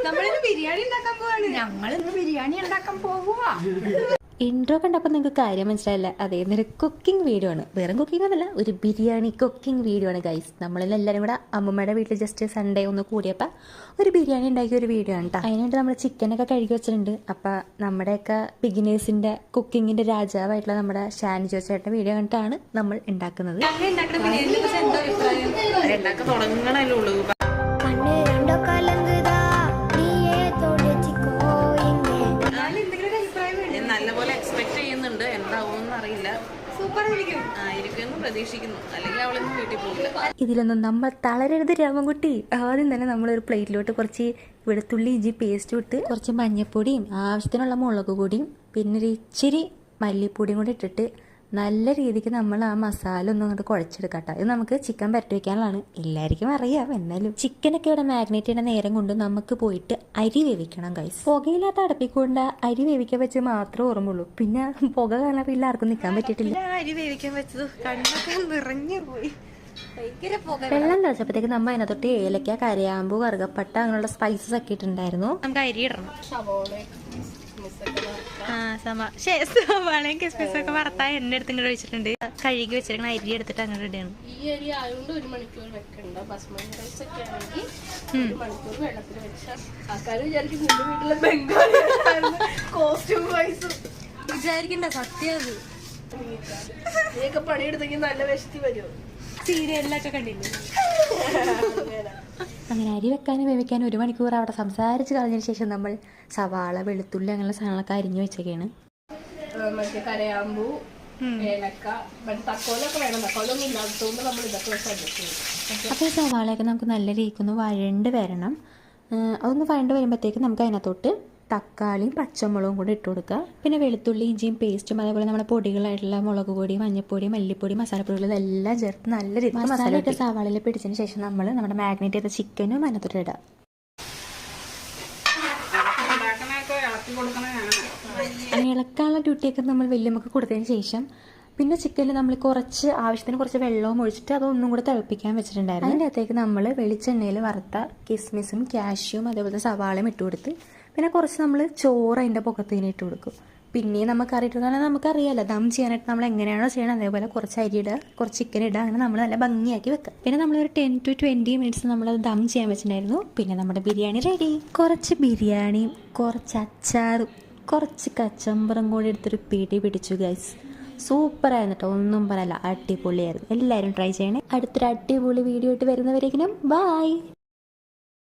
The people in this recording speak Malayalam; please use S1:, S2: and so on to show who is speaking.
S1: നമ്മളിന്ന് ബിരിയാണി ഉണ്ടാക്കാൻ പോവാണ്. ഞങ്ങളിന്ന് ബിരിയാണി ഉണ്ടാക്കാൻ പോവുക.
S2: ഇൻട്രോ കണ്ടപ്പോൾ നിങ്ങൾക്ക് കാര്യം മനസ്സിലായില്ല. അതേന്നൊരു കുക്കിംഗ് വീഡിയോ ആണ്. വേറെ കുക്കിംഗ് ഒന്നല്ല, ഒരു ബിരിയാണി കുക്കിംഗ് വീഡിയോ ആണ് ഗൈസ്. നമ്മളെല്ലാവരും കൂടെ അമ്മമ്മയുടെ വീട്ടിൽ ജസ്റ്റ് സൺഡേ ഒന്ന് കൂടിയപ്പോൾ ഒരു ബിരിയാണി ഉണ്ടാക്കിയ ഒരു വീഡിയോ ആണ് കേട്ടോ. അതിനായിട്ട് നമ്മൾ ചിക്കനൊക്കെ കഴുകി വെച്ചിട്ടുണ്ട്. അപ്പോൾ നമ്മുടെയൊക്കെ ബിഗിനേഴ്സിൻ്റെ കുക്കിങ്ങിൻ്റെ രാജാവായിട്ടുള്ള നമ്മുടെ ഷാനി ജോസേട്ടൻ്റെ വീഡിയോ കണ്ടിട്ടാണ് നമ്മൾ ഉണ്ടാക്കുന്നത്.
S3: നല്ലപോലെ എക്സ്പെക്ട് ചെയ്യുന്നുണ്ട്, എന്താവുമെന്ന് അറിയില്ല. സൂപ്പർ ആയിരിക്കും പ്രതീക്ഷിക്കുന്നു, അല്ലെങ്കിൽ അവളൊന്നും വീട്ടിൽ പോകില്ല.
S2: ഇതിലൊന്നും നമ്മൾ തളരരുത് രാമൻകുട്ടി. ആദ്യം തന്നെ നമ്മളൊരു പ്ലേറ്റിലോട്ട് കുറച്ച് വെളുത്തുള്ളി ഇഞ്ചി പേസ്റ്റ് ഇട്ട് കുറച്ച് മഞ്ഞൾപ്പൊടിയും ആവശ്യത്തിനുള്ള മുളക് പൊടിയും പിന്നെ ഒരു ഇച്ചിരി മല്ലിപ്പൊടിയും കൂടി ഇട്ടിട്ട് നല്ല രീതിക്ക് നമ്മൾ ആ മസാല ഒന്നും അങ്ങോട്ട് കുഴച്ചെടുക്കാം കേട്ടോ. ഇത് നമുക്ക് ചിക്കൻ പരട്ടി വെക്കാനുള്ളതാണ്. എല്ലാവർക്കും അറിയാം. എന്നാലും ചിക്കനൊക്കെ ഇവിടെ മാഗ്നേറ്റ് ചെയ്യുന്ന നേരം കൊണ്ട് നമുക്ക് പോയിട്ട് അരി വേവിക്കണം ഗൈസ്. പുകയില്ലാത്ത അടുപ്പിക്കൊണ്ട് അരി വേവിക്കാൻ വെച്ച് മാത്രമേ ഓർമ്മയുള്ളൂ. പിന്നെ പുക കാരണം പിന്നെ ആർക്കും നിൽക്കാൻ പറ്റിയിട്ടില്ല.
S1: അരി വേവിക്കാൻ വെച്ചത് കണ്ണൊക്കെ നിറഞ്ഞു പോയി.
S2: വെള്ളം തിളച്ചപ്പോഴത്തേക്ക് നമ്മൾ അതിനകത്തോട്ട് ഏലക്ക, കരയാമ്പൂ, കറുകപ്പട്ട അങ്ങനെയുള്ള സ്പൈസസ് ഒക്കെ ഇട്ടുണ്ടായിരുന്നു.
S1: നമുക്ക് അരി ഇടണം. സവാളയും കിസ്മിസൊക്കെ വറുത്താൽ എണ്ണ എടുത്ത് ഇങ്ങോട്ട് ഒഴിച്ചിട്ടുണ്ട്. കഴുകി വെച്ചിരിക്കണ അരി എടുത്തിട്ട് അങ്ങോട്ട് ഇടണം.
S4: ഈ അരി ആയതുകൊണ്ട് 1 മണിക്കൂർ വെക്കണ്ട. ബസ്മതി റൈസ് ഒക്കെ ആണെങ്കിൽ 1 മണിക്കൂർ വെള്ളത്തിൽ വെച്ചാൽ ആൾക്കാർ വിചാരിക്കും നിന്റെ വീട്ടിലെ ബംഗാളി കോസ്റ്റ്യൂം വൈസും
S1: വിചാരിക്കണ്ട. സത്യം അത്
S4: നീയൊക്കെ പണിയെടുത്തെങ്കിൽ നല്ല വിശത്തി വരുമോ?
S1: സീരിയലിലൊക്കെ കണ്ടില്ലേ?
S2: അങ്ങനെ അരി വെക്കാനും വേവിക്കാനും 1 മണിക്കൂർ അവിടെ സംസാരിച്ച് കളഞ്ഞതിന് ശേഷം നമ്മൾ സവാള, വെളുത്തുള്ളി അങ്ങനെയുള്ള സാധനങ്ങളൊക്കെ അരിഞ്ഞു വെച്ചൊക്കെയാണ്.
S4: മറ്റേ കരയാമ്പൂ, ഏലക്ക, തക്കോലൊക്കെ വേണം. തക്കോലൊന്നും ഇല്ലാത്തതുകൊണ്ട് നമ്മൾ ഇതൊക്കെ വെച്ച് അഡ്ജസ്റ്റ് ചെയ്യും.
S2: അപ്പോൾ ഈ സവാളയൊക്കെ നമുക്ക് നല്ല രീതിക്കൊന്ന് വഴണ്ട് വരണം. അതൊന്ന് വഴണ്ട് വരുമ്പോഴത്തേക്ക് നമുക്ക് അതിനകത്തോട്ട് തക്കാളിയും പച്ചമുളകും കൂടി ഇട്ട് കൊടുക്കുക. പിന്നെ വെളുത്തുള്ളി ഇഞ്ചിയും പേസ്റ്റും അതേപോലെ നമ്മുടെ പൊടികളായിട്ടുള്ള മുളക് പൊടി, മഞ്ഞൾപ്പൊടി, മല്ലിപ്പൊടി, മസാലപ്പൊടികൾ ഇതെല്ലാം ചേർത്ത് നല്ല രീതിയിൽ മസാല ഇട്ട് സവാളയിൽ പിടിച്ചതിന് ശേഷം നമ്മൾ നമ്മുടെ മാഗ്നേറ്റ് ചെയ്ത ചിക്കനും അതിനകത്തോട്ട് ഇടാം. അങ്ങനെ ഇളക്കാനുള്ള ഡ്യൂട്ടിയൊക്കെ നമ്മൾ വലിയമ്മക്ക് കൊടുത്തതിന് ശേഷം പിന്നെ ചിക്കനിൽ നമ്മൾ കുറച്ച് ആവശ്യത്തിന് കുറച്ച് വെള്ളവും ഒഴിച്ചിട്ട് അതൊന്നും കൂടെ തിളപ്പിക്കാൻ വെച്ചിട്ടുണ്ടായിരുന്നു. അതിൻ്റെ അകത്തേക്ക് നമ്മൾ വെളിച്ചെണ്ണയിൽ വറുത്ത കിസ്മിസും കാഷ്യും അതേപോലെ സവാളയും ഇട്ട് കൊടുത്ത് പിന്നെ കുറച്ച് നമ്മൾ ചോറ് അതിൻ്റെ പുറത്തേന് ഇട്ട് കൊടുക്കും. പിന്നെ നമുക്ക് അറിയിട്ട് കാരണം നമുക്കറിയാമല്ലോ ദം ചെയ്യാനായിട്ട് നമ്മൾ എങ്ങനെയാണോ ചെയ്യണം അതേപോലെ കുറച്ച് അരി ഇടുക, കുറച്ച് ചിക്കൻ ഇടുക, അങ്ങനെ നമ്മൾ നല്ല ഭംഗിയാക്കി വെക്കുക. പിന്നെ നമ്മളൊരു 10 to 20 മിനിറ്റ്സ് നമ്മളത് ദം ചെയ്യാൻ വെച്ചിട്ടുണ്ടായിരുന്നു. പിന്നെ നമ്മുടെ ബിരിയാണി റെഡി. കുറച്ച് ബിരിയാണിയും കുറച്ച് അച്ചാറും കുറച്ച് കച്ചമ്പറും കൂടി എടുത്തൊരു പിടി പിടിച്ചു ഗൈസ്. സൂപ്പറായിരുന്നു കേട്ടോ, ഒന്നും പറയല്ല, അടിപൊളിയായിരുന്നു. എല്ലാവരും ട്രൈ ചെയ്യണേ. അടുത്തൊരു അടിപൊളി വീഡിയോ ആയിട്ട് വരുന്നവരേക്കും ബൈ.